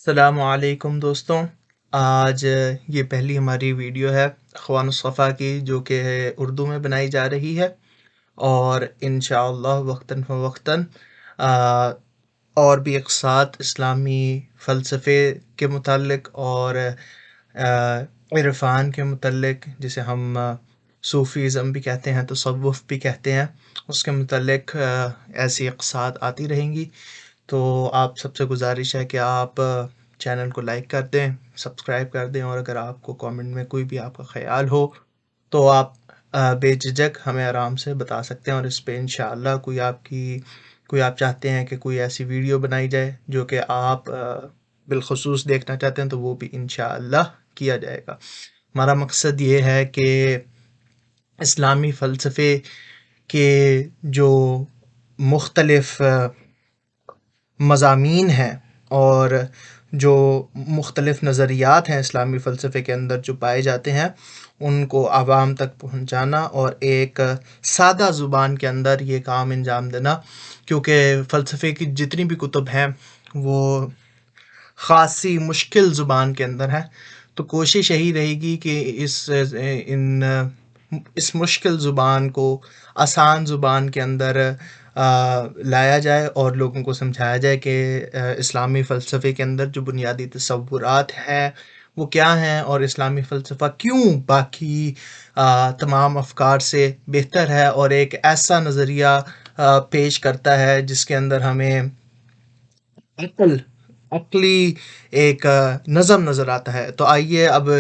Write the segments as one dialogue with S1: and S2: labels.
S1: السلام علیکم دوستوں، آج یہ پہلی ہماری ویڈیو ہے اخوان الصفا کی، جو کہ اردو میں بنائی جا رہی ہے، اور انشاءاللہ وقتاً فوقتاً اور بھی اقساط اسلامی فلسفے کے متعلق اور عرفان کے متعلق، جسے ہم صوفیزم بھی کہتے ہیں، تصوف بھی کہتے ہیں، اس کے متعلق ایسی اقساط آتی رہیں گی۔ تو آپ سب سے گزارش ہے کہ آپ چینل کو لائک کر دیں، سبسکرائب کر دیں، اور اگر آپ کو کامنٹ میں کوئی بھی آپ کا خیال ہو تو آپ بے جھجک ہمیں آرام سے بتا سکتے ہیں، اور اس پہ انشاءاللہ کوئی آپ چاہتے ہیں کہ کوئی ایسی ویڈیو بنائی جائے جو کہ آپ بالخصوص دیکھنا چاہتے ہیں تو وہ بھی انشاءاللہ کیا جائے گا۔ ہمارا مقصد یہ ہے کہ اسلامی فلسفے کے جو مختلف مضامین ہیں اور جو مختلف نظریات ہیں اسلامی فلسفے کے اندر جو پائے جاتے ہیں، ان کو عوام تک پہنچانا اور ایک سادہ زبان کے اندر یہ کام انجام دینا، کیونکہ فلسفے کی جتنی بھی کتب ہیں وہ خاصی مشکل زبان کے اندر ہیں، تو کوشش یہی رہے گی کہ اس مشکل زبان کو آسان زبان کے اندر لایا جائے اور لوگوں کو سمجھایا جائے کہ اسلامی فلسفے کے اندر جو بنیادی تصورات ہیں وہ کیا ہیں، اور اسلامی فلسفہ کیوں باقی تمام افکار سے بہتر ہے، اور ایک ایسا نظریہ پیش کرتا ہے جس کے اندر ہمیں عقلی ایک نظم نظر آتا ہے۔ تو آئیے اب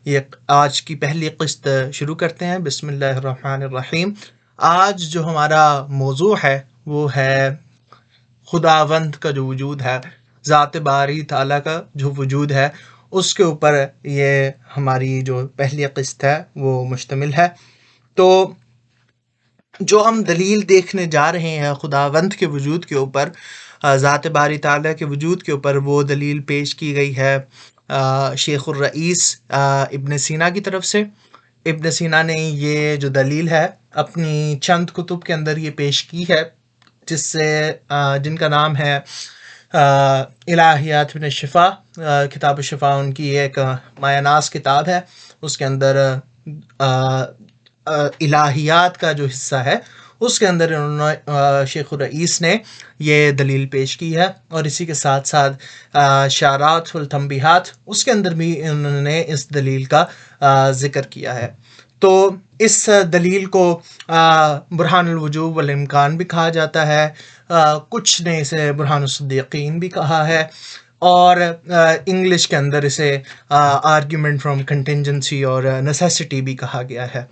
S1: یہ آج کی پہلی قسط شروع کرتے ہیں۔ بسم اللہ الرحمن الرحیم۔ آج جو ہمارا موضوع ہے وہ ہے خداوند کا جو وجود ہے، ذات باری تعالیٰ کا جو وجود ہے، اس کے اوپر یہ ہماری جو پہلی قسط ہے وہ مشتمل ہے۔ تو جو ہم دلیل دیکھنے جا رہے ہیں خداوند کے وجود کے اوپر، ذات باری تعالیٰ کے وجود کے اوپر، وہ دلیل پیش کی گئی ہے شیخ الرئیس ابن سینا کی طرف سے۔ ابن سینا نے یہ جو دلیل ہے اپنی چند کتب کے اندر یہ پیش کی ہے، جن کا نام ہے الہیات من الشفا، کتاب الشفا ان کی ایک مایہ ناز کتاب ہے۔ اس کے اندر الہیات کا جو حصہ ہے اس کے اندر انہوں نے شیخ الرئیس نے یہ دلیل پیش کی ہے، اور اسی کے ساتھ ساتھ اشارات والتنبیہات اس کے اندر بھی انہوں نے اس دلیل کا ذکر کیا ہے۔ تو اس دلیل کو برہان الوجوب والامکان بھی کہا جاتا ہے، کچھ نے اسے برہان الصدیقین بھی کہا ہے، اور انگلش کے اندر اسے آرگیومنٹ فرام کنٹینجنسی اور نیسیسٹی بھی کہا گیا ہے۔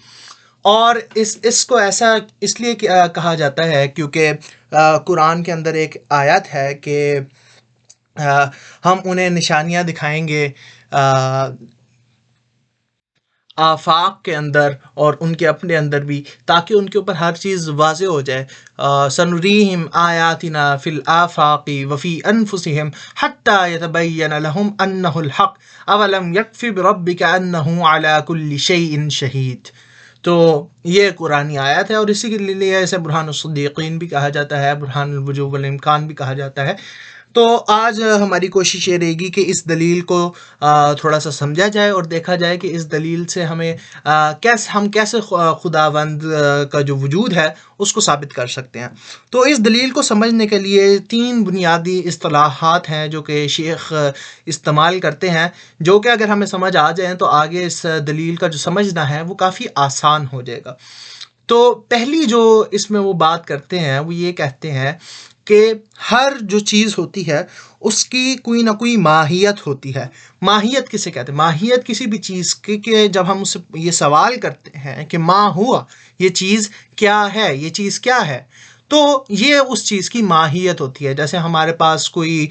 S1: اور اس کو ایسا اس لیے کہا جاتا ہے کیونکہ قرآن کے اندر ایک آیت ہے کہ ہم انہیں نشانیاں دکھائیں گے آفاق کے اندر اور ان کے اپنے اندر بھی، تاکہ ان کے اوپر ہر چیز واضح ہو جائے۔ سنریہم آیاتنا فی الآفاق وفی انفسہم حتی یتبین لہم انہ الحق اولم یکفی بربک انہ علی کل شیء شہید۔ تو یہ قرآنی آیت ہے، اور اسی کے لیے اسے برہان الصدیقین بھی کہا جاتا ہے، برہان الوجوب والامکان بھی کہا جاتا ہے۔ تو آج ہماری کوشش یہ رہے گی کہ اس دلیل کو تھوڑا سا سمجھا جائے اور دیکھا جائے کہ اس دلیل سے ہم کیسے خداوند کا جو وجود ہے اس کو ثابت کر سکتے ہیں۔ تو اس دلیل کو سمجھنے کے لیے 3 بنیادی اصطلاحات ہیں جو کہ شیخ استعمال کرتے ہیں، جو کہ اگر ہمیں سمجھ آ جائیں تو آگے اس دلیل کا جو سمجھنا ہے وہ کافی آسان ہو جائے گا۔ تو پہلی جو اس میں وہ بات کرتے ہیں وہ یہ کہتے ہیں کہ ہر جو چیز ہوتی ہے اس کی کوئی نہ کوئی ماہیت ہوتی ہے۔ ماہیت کسے کہتے ہیں؟ ماہیت کسی بھی چیز کی کہ جب ہم اس سے یہ سوال کرتے ہیں کہ ما ہوا، یہ چیز کیا ہے، یہ چیز کیا ہے، تو یہ اس چیز کی ماہیت ہوتی ہے۔ جیسے ہمارے پاس کوئی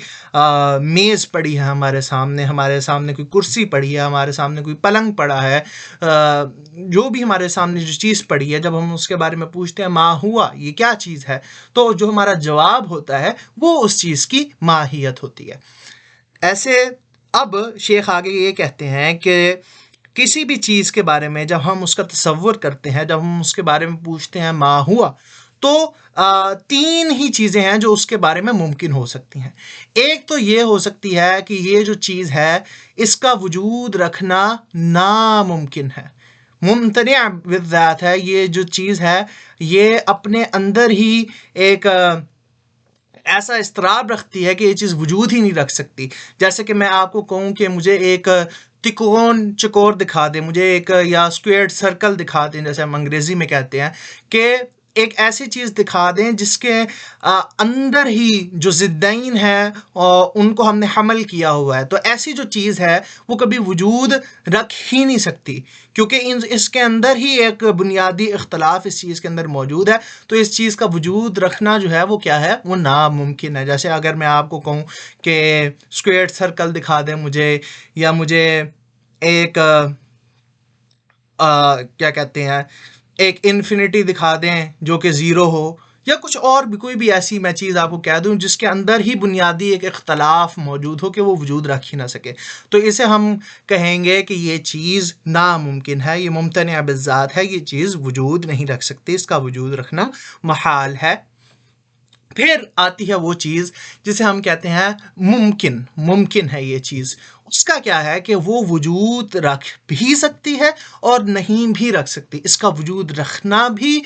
S1: میز پڑی ہے، ہمارے سامنے کوئی کرسی پڑی ہے، ہمارے سامنے کوئی پلنگ پڑا ہے، جو بھی ہمارے سامنے جو چیز پڑی ہے، جب ہم اس کے بارے میں پوچھتے ہیں ما ہوا، یہ کیا چیز ہے، تو جو ہمارا جواب ہوتا ہے وہ اس چیز کی ماہیت ہوتی ہے۔ ایسے اب شیخ آگے یہ کہتے ہیں کہ کسی بھی چیز کے بارے میں جب ہم اس کا تصور کرتے ہیں، جب ہم اس کے بارے میں پوچھتے ہیں ما ہوا، تو تین ہی چیزیں ہیں جو اس کے بارے میں ممکن ہو سکتی ہیں. ایک تو یہ ہو سکتی ہے کہ یہ جو چیز ہے اس کا وجود رکھنا ناممکن ہے، ممتنع بالذات ہے. یہ جو چیز ہے یہ اپنے اندر ہی ایک ایسا اضطراب رکھتی ہے کہ یہ چیز وجود ہی نہیں رکھ سکتی. جیسے کہ میں آپ کو کہوں کہ مجھے ایک تکون چکور دکھا دیں، مجھے ایک یا اسکوئرڈ سرکل دکھا دیں، جیسے ہم انگریزی میں کہتے ہیں، کہ ایک ایسی چیز دکھا دیں جس کے اندر ہی جو ضدین ہیں ان کو ہم نے حمل کیا ہوا ہے، تو ایسی جو چیز ہے وہ کبھی وجود رکھ ہی نہیں سکتی، کیونکہ اس کے اندر ہی ایک بنیادی اختلاف اس چیز کے اندر موجود ہے. تو اس چیز کا وجود رکھنا جو ہے وہ کیا ہے، وہ ناممکن ہے. جیسے اگر میں آپ کو کہوں کہ اسکوئرڈ سرکل دکھا دیں مجھے، یا مجھے ایک کیا کہتے ہیں ایک انفینٹی دکھا دیں جو کہ زیرو ہو، یا کچھ اور بھی کوئی بھی ایسی میں چیز آپ کو کہہ دوں جس کے اندر ہی بنیادی ایک اختلاف موجود ہو کہ وہ وجود رکھ ہی نہ سکے، تو اسے ہم کہیں گے کہ یہ چیز ناممکن ہے، یہ ممتنع بالذات ہے، یہ چیز وجود نہیں رکھ سکتی، اس کا وجود رکھنا محال ہے. پھر آتی ہے وہ چیز جسے ہم کہتے ہیں ممکن ہے. یہ چیز اس کا کیا ہے کہ وہ وجود رکھ بھی سکتی ہے اور نہیں بھی رکھ سکتی. اس کا وجود رکھنا بھی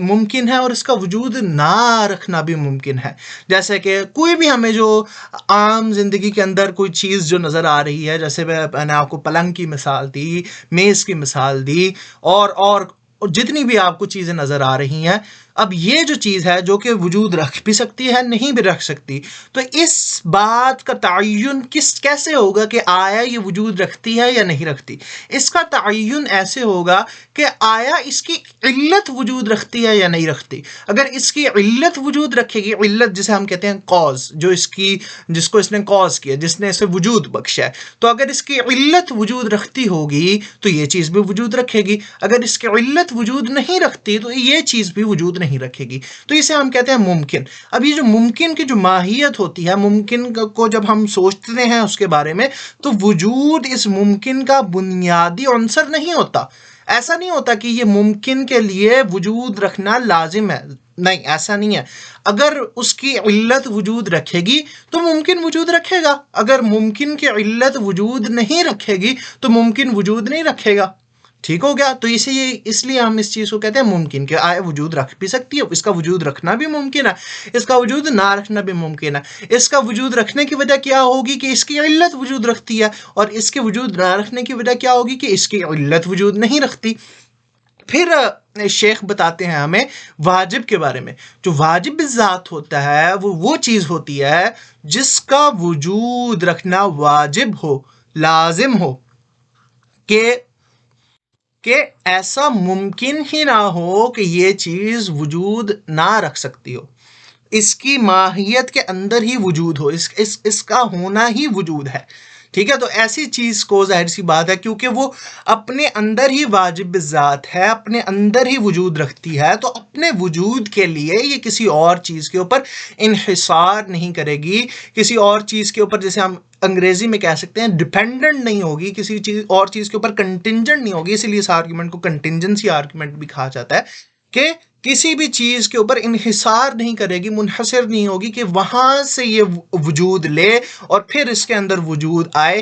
S1: ممکن ہے اور اس کا وجود نہ رکھنا بھی ممکن ہے. جیسے کہ کوئی بھی ہمیں جو عام زندگی کے اندر کوئی چیز جو نظر آ رہی ہے، جیسے میں نے آپ کو پلنگ کی مثال دی، میز کی مثال دی، اور جتنی بھی آپ کو چیزیں نظر آ رہی ہیں، اب یہ جو چیز ہے جو کہ وجود رکھ بھی سکتی ہے، نہیں بھی رکھ سکتی، تو اس بات کا تعین کیسے ہوگا کہ آیا یہ وجود رکھتی ہے یا نہیں رکھتی؟ اس کا تعین ایسے ہوگا کہ آیا اس کی علت وجود رکھتی ہے یا نہیں رکھتی. اگر اس کی علت وجود رکھے گی، علت جسے ہم کہتے ہیں کاز، جس کو اس نے کاز کیا، جس نے اسے وجود بخشا ہے، تو اگر اس کی علت وجود رکھتی ہوگی تو یہ چیز بھی وجود رکھے گی. اگر اس کی علت وجود نہیں رکھتی تو یہ چیز بھی وجود نہیں رکھے گی. تو اسے ہم کہتے ہیں ممکن. اب یہ جو ممکن کی جو ماہیت ہوتی ہے، ممکن کو جب ہم سوچتے ہیں اس کے بارے میں، تو وجود اس ممکن کا بنیادی عنصر نہیں ہوتا. ایسا نہیں ہوتا کہ یہ ممکن کے لیے وجود رکھنا لازم ہے، نہیں، ایسا نہیں ہے. اگر اس کی علت وجود رکھے گی تو ممکن وجود رکھے گا، اگر ممکن کی علت وجود نہیں رکھے گی تو ممکن وجود نہیں رکھے گا. ٹھیک ہو گیا؟ تو اس لیے ہم اس چیز کو کہتے ہیں ممکن، کہ آئے وجود رکھ بھی سکتی ہے، اس کا وجود رکھنا بھی ممکن ہے، اس کا وجود نہ رکھنا بھی ممکن ہے. اس کا وجود رکھنے کی وجہ کیا ہوگی کہ اس کی علت وجود رکھتی ہے، اور اس کے وجود نہ رکھنے کی وجہ کیا ہوگی کہ اس کی علت وجود نہیں رکھتی. پھر شیخ بتاتے ہیں ہمیں واجب کے بارے میں. جو واجب بالذات ہوتا ہے وہ چیز ہوتی ہے جس کا وجود رکھنا واجب ہو، لازم ہو، کہ ایسا ممکن ہی نہ ہو کہ یہ چیز وجود نہ رکھ سکتی ہو، اس کی ماہیت کے اندر ہی وجود ہو، اس کا ہونا ہی وجود ہے. ٹھیک ہے؟ تو ایسی چیز کو ظاہر سی بات ہے کیونکہ وہ اپنے اندر ہی واجب بالذات ہے، اپنے اندر ہی وجود رکھتی ہے، تو اپنے وجود کے لیے یہ کسی اور چیز کے اوپر انحصار نہیں کرے گی، کسی اور چیز کے اوپر، جیسے ہم انگریزی میں کہہ سکتے ہیں ڈیپینڈنٹ نہیں ہوگی، کسی چیز اور چیز کے اوپر کنٹینجنٹ نہیں ہوگی. اسی لیے اس آرگومنٹ کو کنٹینجنسی آرگومنٹ بھی کہا جاتا ہے، کہ کسی بھی چیز کے اوپر انحصار نہیں کرے گی، منحصر نہیں ہوگی کہ وہاں سے یہ وجود لے اور پھر اس کے اندر وجود آئے،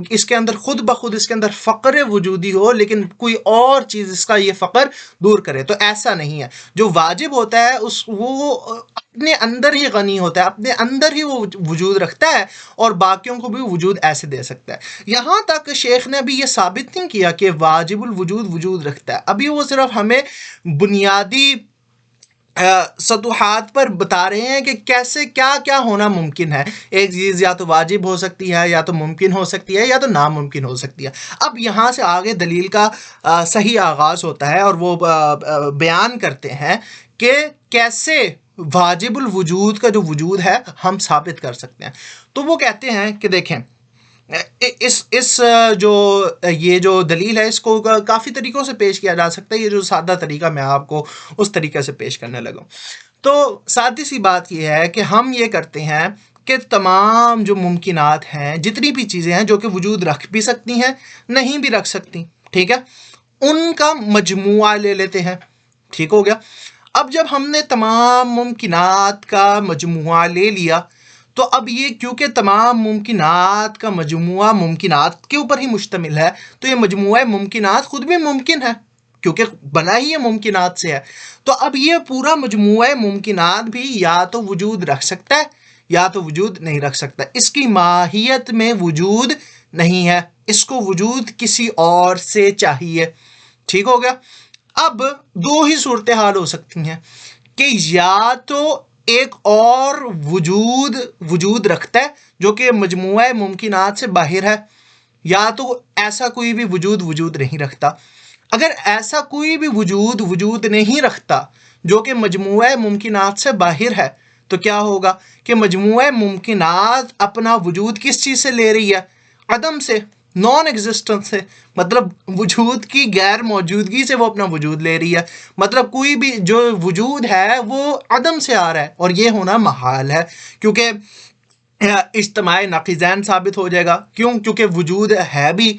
S1: اس کے اندر خود بخود اس کے اندر فقر وجودی ہو لیکن کوئی اور چیز اس کا یہ فقر دور کرے. تو ایسا نہیں ہے. جو واجب ہوتا ہے وہ اپنے اندر ہی غنی ہوتا ہے، اپنے اندر ہی وہ وجود رکھتا ہے اور باقیوں کو بھی وجود ایسے دے سکتا ہے. یہاں تک شیخ نے ابھی یہ ثابت نہیں کیا کہ واجب الوجود وجود رکھتا ہے، ابھی وہ صرف ہمیں بنیادی سطوحات پر بتا رہے ہیں کہ کیسے کیا ہونا ممکن ہے. ایک چیز یا تو واجب ہو سکتی ہے، یا تو ممکن ہو سکتی ہے، یا تو ناممکن ہو سکتی ہے. اب یہاں سے آگے دلیل کا صحیح آغاز ہوتا ہے اور وہ بیان کرتے ہیں کہ کیسے واجب الوجود کا جو وجود ہے ہم ثابت کر سکتے ہیں. تو وہ کہتے ہیں کہ دیکھیں، یہ جو دلیل ہے اس کو کافی طریقوں سے پیش کیا جا سکتا ہے. یہ جو سادہ طریقہ میں آپ کو اس طریقے سے پیش کرنے لگا. تو سادی سی بات یہ ہے کہ ہم یہ کرتے ہیں کہ تمام جو ممکنات ہیں، جتنی بھی چیزیں ہیں جو کہ وجود رکھ بھی سکتی ہیں، نہیں بھی رکھ سکتی، ٹھیک ہے، ان کا مجموعہ لے لیتے ہیں. ٹھیک ہو گیا؟ اب جب ہم نے تمام ممکنات کا مجموعہ لے لیا تو اب یہ کیونکہ تمام ممکنات کا مجموعہ ممکنات کے اوپر ہی مشتمل ہے تو یہ مجموعہ ممکنات خود بھی ممکن ہے کیونکہ بنا ہی یہ ممکنات سے ہے. تو اب یہ پورا مجموعہ ممکنات بھی یا تو وجود رکھ سکتا ہے یا تو وجود نہیں رکھ سکتا. اس کی ماہیت میں وجود نہیں ہے, اس کو وجود کسی اور سے چاہیے. ٹھیک ہو گیا. اب دو ہی صورتحال ہو سکتی ہیں کہ یا تو ایک اور وجود رکھتا ہے جو کہ مجموعہ ممکنات سے باہر ہے, یا تو ایسا کوئی بھی وجود نہیں رکھتا. اگر ایسا کوئی بھی وجود نہیں رکھتا جو کہ مجموعہ ممکنات سے باہر ہے تو کیا ہوگا کہ مجموعہ ممکنات اپنا وجود کس چیز سے لے رہی ہے؟ عدم سے, نان ایگزسٹنس سے. مطلب وجود کی غیر موجودگی سے وہ اپنا وجود لے رہی ہے. مطلب کوئی بھی جو وجود ہے وہ عدم سے آ رہا ہے, اور یہ ہونا محال ہے کیونکہ اجتماع نقیضین ثابت ہو جائے گا. کیوں؟ کیونکہ وجود ہے بھی,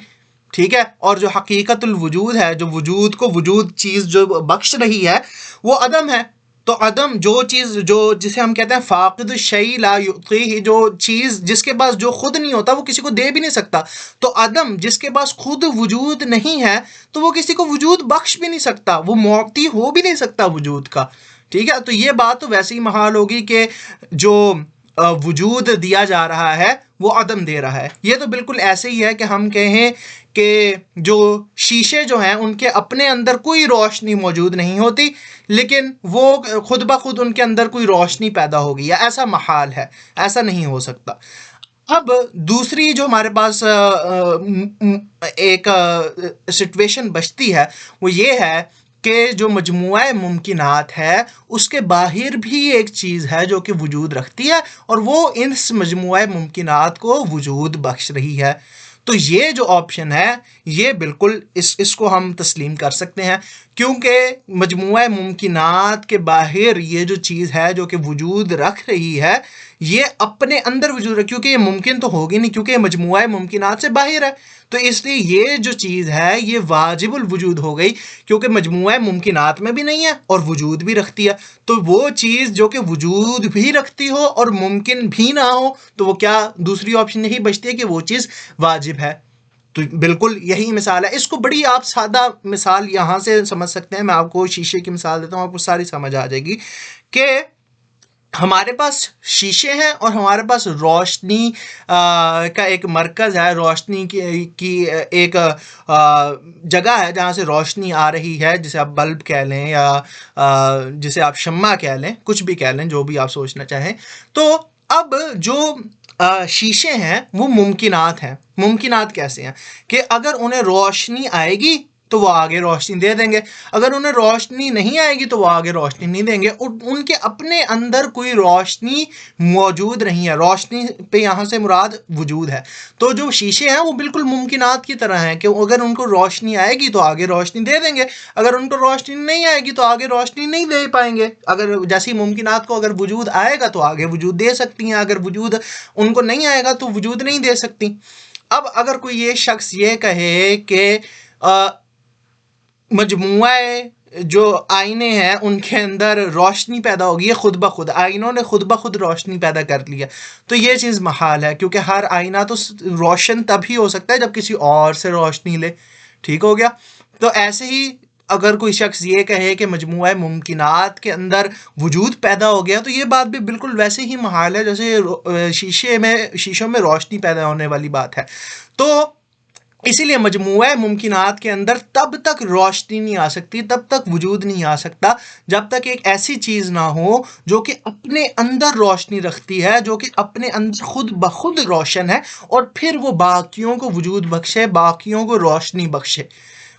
S1: ٹھیک ہے, اور جو حقیقت الوجود ہے, جو وجود کو وجود چیز جو بخش رہی ہے وہ عدم ہے. تو عدم جو چیز جسے ہم کہتے ہیں فاقد الشیء لا یعطیہ, جو چیز جس کے پاس جو خود نہیں ہوتا وہ کسی کو دے بھی نہیں سکتا. تو عدم جس کے پاس خود وجود نہیں ہے تو وہ کسی کو وجود بخش بھی نہیں سکتا, وہ معطی ہو بھی نہیں سکتا وجود کا. ٹھیک ہے. تو یہ بات تو ویسے ہی محال ہوگی کہ جو وجود دیا جا رہا ہے وہ عدم دے رہا ہے. یہ تو بالکل ایسے ہی ہے کہ ہم کہیں کہ جو شیشے جو ہیں ان کے اپنے اندر کوئی روشنی موجود نہیں ہوتی لیکن وہ خود بخود ان کے اندر کوئی روشنی پیدا ہوگی, یا ایسا محال ہے, ایسا نہیں ہو سکتا. اب دوسری جو ہمارے پاس ایک سچویشن بچتی ہے وہ یہ ہے کہ جو مجموعہ ممکنات ہے اس کے باہر بھی ایک چیز ہے جو کہ وجود رکھتی ہے اور وہ اس مجموعہ ممکنات کو وجود بخش رہی ہے. تو یہ جو آپشن ہے یہ بالکل اس کو ہم تسلیم کر سکتے ہیں کیونکہ مجموعہ ممکنات کے باہر یہ جو چیز ہے جو کہ وجود رکھ رہی ہے یہ اپنے اندر وجود رکھ, کیونکہ یہ ممکن تو ہوگی نہیں کیونکہ یہ مجموعہ ممکنات سے باہر ہے. تو اس لیے یہ جو چیز ہے یہ واجب الوجود ہو گئی کیونکہ مجموعہ ممکنات میں بھی نہیں ہے اور وجود بھی رکھتی ہے. تو وہ چیز جو کہ وجود بھی رکھتی ہو اور ممکن بھی نہ ہو تو وہ کیا دوسری آپشن یہی بچتی ہے کہ وہ چیز واجب ہے. تو بالکل یہی مثال ہے. اس کو بڑی آپ سادہ مثال یہاں سے سمجھ سکتے ہیں. میں آپ کو شیشے کی مثال دیتا ہوں, آپ کو ساری سمجھ آ جائے گی کہ ہمارے پاس شیشے ہیں اور ہمارے پاس روشنی کا ایک مرکز ہے, روشنی کی ایک جگہ ہے جہاں سے روشنی آ رہی ہے, جسے آپ بلب کہہ لیں یا جسے آپ شمع کہہ لیں, کچھ بھی کہہ لیں, جو بھی آپ سوچنا چاہیں. تو اب جو شیشے ہیں وہ ممکنات ہیں. ممکنات کیسے ہیں کہ اگر انہیں روشنی آئے گی تو وہ آگے روشنی دے دیں گے, اگر انہیں روشنی نہیں آئے گی تو وہ آگے روشنی نہیں دیں گے. ان کے اپنے اندر کوئی روشنی موجود نہیں ہے. روشنی پہ یہاں سے مراد وجود ہے. تو جو شیشے ہیں وہ بالکل ممکنات کی طرح ہیں کہ اگر ان کو روشنی آئے گی تو آگے روشنی دے دیں گے, اگر ان کو روشنی نہیں آئے گی تو آگے روشنی نہیں دے پائیں گے. اگر جیسی ممکنات کو اگر وجود آئے گا تو آگے وجود دے سکتی ہیں, اگر وجود ان کو نہیں آئے گا تو وجود نہیں دے سکتی. اب اگر کوئی یہ شخص یہ کہے کہ مجموعہ جو آئینے ہیں ان کے اندر روشنی پیدا ہوگی, یہ خود بخود آئینوں نے خود بخود روشنی پیدا کر لیا, تو یہ چیز محال ہے کیونکہ ہر آئینہ تو روشن تب ہی ہو سکتا ہے جب کسی اور سے روشنی لے. ٹھیک ہو گیا. تو ایسے ہی اگر کوئی شخص یہ کہے کہ مجموعہ ممکنات کے اندر وجود پیدا ہو گیا تو یہ بات بھی بالکل ویسے ہی محال ہے جیسے شیشوں میں روشنی پیدا ہونے والی بات ہے. تو اسی لیے مجموعہ ممکنات کے اندر تب تک روشنی نہیں آ سکتی, تب تک وجود نہیں آ سکتا جب تک ایک ایسی چیز نہ ہو جو کہ اپنے اندر روشنی رکھتی ہے, جو کہ اپنے اندر خود بخود روشن ہے اور پھر وہ باقیوں کو وجود بخشے, باقیوں کو روشنی بخشے.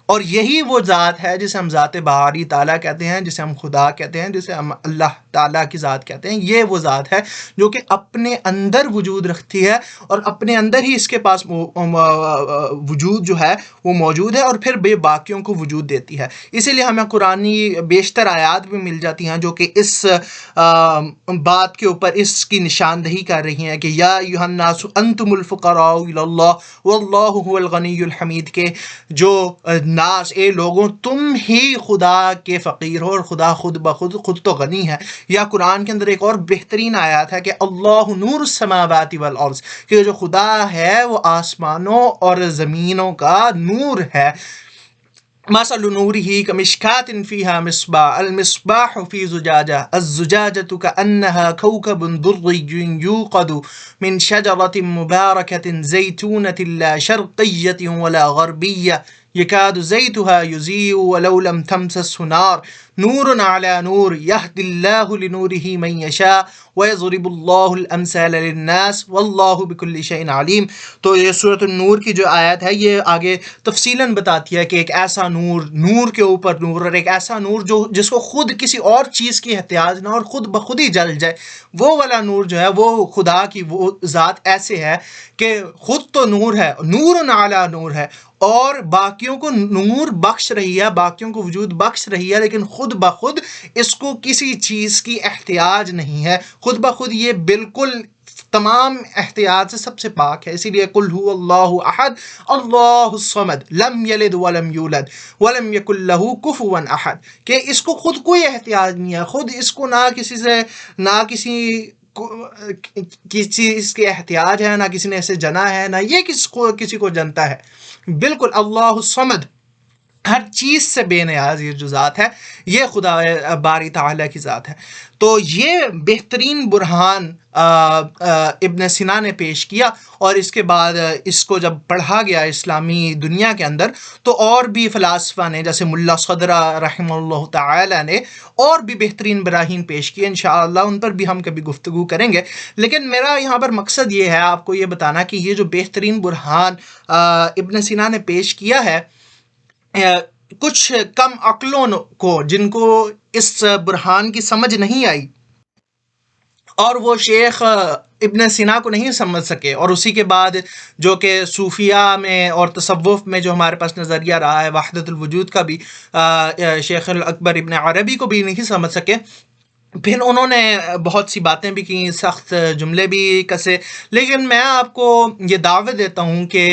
S1: اور یہی وہ ذات ہے جسے ہم ذات باری تعالیٰ کہتے ہیں, جسے ہم خدا کہتے ہیں, جسے ہم اللہ تعالیٰ کی ذات کہتے ہیں. یہ وہ ذات ہے جو کہ اپنے اندر وجود رکھتی ہے اور اپنے اندر ہی اس کے پاس وجود جو ہے وہ موجود ہے اور پھر بے باقیوں کو وجود دیتی ہے. اسی لیے ہمیں قرآنی بیشتر آیات بھی مل جاتی ہیں جو کہ اس بات کے اوپر اس کی نشاندہی کر رہی ہیں کہ یا ایھا الناس انتم الفقراء الی اللہ واللہ هو الغنی الحمید, کے جو الناس، اے لوگوں تم ہی خدا کے فقیر ہو اور خدا خود بخود خود تو غنی ہے۔ یا قرآن کے اندر ایک اور بہترین آیات ہے کہ اللہ نور السماوات والارض، کہ جو خدا ہے وہ آسمانوں اور زمینوں کا نور ہے۔ مثل نوره كمشكاة فيها مصباح، المصباح في زجاجة، الزجاجة كأنها كوكب دري يوقد من شجرة مباركة زيتونة لا شرقية ولا غربية يكاد زيتها يضيء ولو لم تمسسه نار نور على نور يهدي الله لنوره من يشاء ويضرب الله الامثال للناس والله بكل شيء عليم۔ تو یہ سورۃ النور کی جو آیت ہے یہ آگے تفصیلاً بتاتی ہے کہ ایک ایسا نور کے اوپر نور، اور ایک ایسا نور جس کو خود کسی اور چیز کی احتیاج نہ اور خود بخود ہی جل جائے، وہ والا نور جو ہے وہ خدا کی وہ ذات ایسے ہے کہ خود تو نور ہے، نور علی نور ہے، اور باقیوں کو نور بخش رہی ہے، باقیوں کو وجود بخش رہی ہے، لیکن خود بخود اس کو کسی چیز کی احتیاج نہیں ہے، خود بخود یہ بالکل تمام احتیاج سے سب سے پاک ہے۔ اسی لیے قل هو اللہ احد اللہ الصمد لم یلد ولم یولد ولم یکن لہ کفوا احد، کہ اس کو خود کوئی احتیاج نہیں ہے، خود اس کو نہ کسی سے نہ کسی چیز کی احتیاج ہے، نہ کسی نے اسے جنا ہے، نہ یہ کسی کو جنتا ہے، بالکل اللہ الصمد، ہر چیز سے بے نیاز یہ جو ذات ہے یہ خدا باری تعالیٰ کی ذات ہے۔ تو یہ بہترین برہان ابن سینا نے پیش کیا، اور اس کے بعد اس کو جب پڑھا گیا اسلامی دنیا کے اندر تو اور بھی فلاسفہ نے جیسے ملا صدرہ رحمہ اللہ تعالی نے اور بھی بہترین براہین پیش کیے، انشاءاللہ ان پر بھی ہم کبھی گفتگو کریں گے۔ لیکن میرا یہاں پر مقصد یہ ہے آپ کو یہ بتانا کہ یہ جو بہترین برہان ابن سینا نے پیش کیا ہے، کچھ کم عقلوں کو جن کو اس برہان کی سمجھ نہیں آئی اور وہ شیخ ابن سینا کو نہیں سمجھ سکے، اور اسی کے بعد جو کہ صوفیہ میں اور تصوف میں جو ہمارے پاس نظریہ رہا ہے وحدت الوجود کا بھی شیخ الاکبر ابن عربی کو بھی نہیں سمجھ سکے، پھر انہوں نے بہت سی باتیں بھی کی، سخت جملے بھی کسے، لیکن میں آپ کو یہ دعوت دیتا ہوں کہ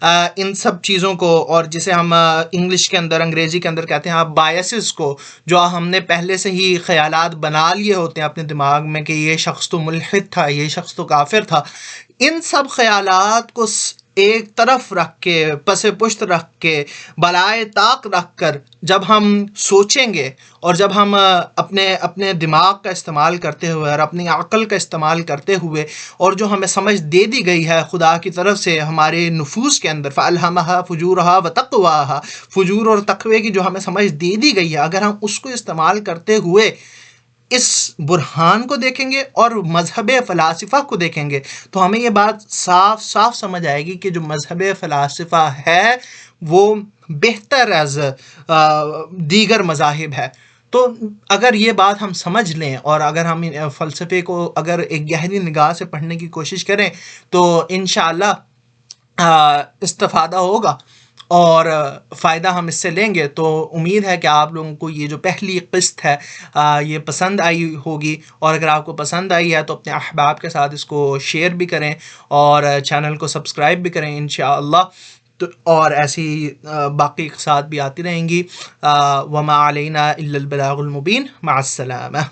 S1: ان سب چیزوں کو، اور جسے ہم انگلش کے اندر انگریزی کے اندر کہتے ہیں آپ بایسز کو، جو ہم نے پہلے سے ہی خیالات بنا لیے ہوتے ہیں اپنے دماغ میں کہ یہ شخص تو ملحد تھا، یہ شخص تو کافر تھا، ان سب خیالات کو ایک طرف رکھ کے، پس پشت رکھ کے، بالائے طاق رکھ کر جب ہم سوچیں گے، اور جب ہم اپنے دماغ کا استعمال کرتے ہوئے اور اپنی عقل کا استعمال کرتے ہوئے، اور جو ہمیں سمجھ دے دی گئی ہے خدا کی طرف سے ہمارے نفوس کے اندر، فَأَلْهَمَهَا فُجُورَهَا وَتَقْوَاهَا، فجور اور تقوی کی جو ہمیں سمجھ دے دی گئی ہے، اگر ہم اس کو استعمال کرتے ہوئے اس برہان کو دیکھیں گے اور مذہب فلاسفہ کو دیکھیں گے تو ہمیں یہ بات صاف صاف سمجھ آئے گی کہ جو مذہب فلاسفہ ہے وہ بہتر از دیگر مذاہب ہے۔ تو اگر یہ بات ہم سمجھ لیں اور اگر ہم فلسفے کو اگر ایک گہری نگاہ سے پڑھنے کی کوشش کریں تو انشاءاللہ استفادہ ہوگا اور فائدہ ہم اس سے لیں گے۔ تو امید ہے کہ آپ لوگوں کو یہ جو پہلی قسط ہے یہ پسند آئی ہوگی، اور اگر آپ کو پسند آئی ہے تو اپنے احباب کے ساتھ اس کو شیئر بھی کریں اور چینل کو سبسکرائب بھی کریں انشاءاللہ، اور ایسی باقی قصات بھی آتی رہیں گی۔ وما علینا الا البلاغ المبین، مع السلامہ۔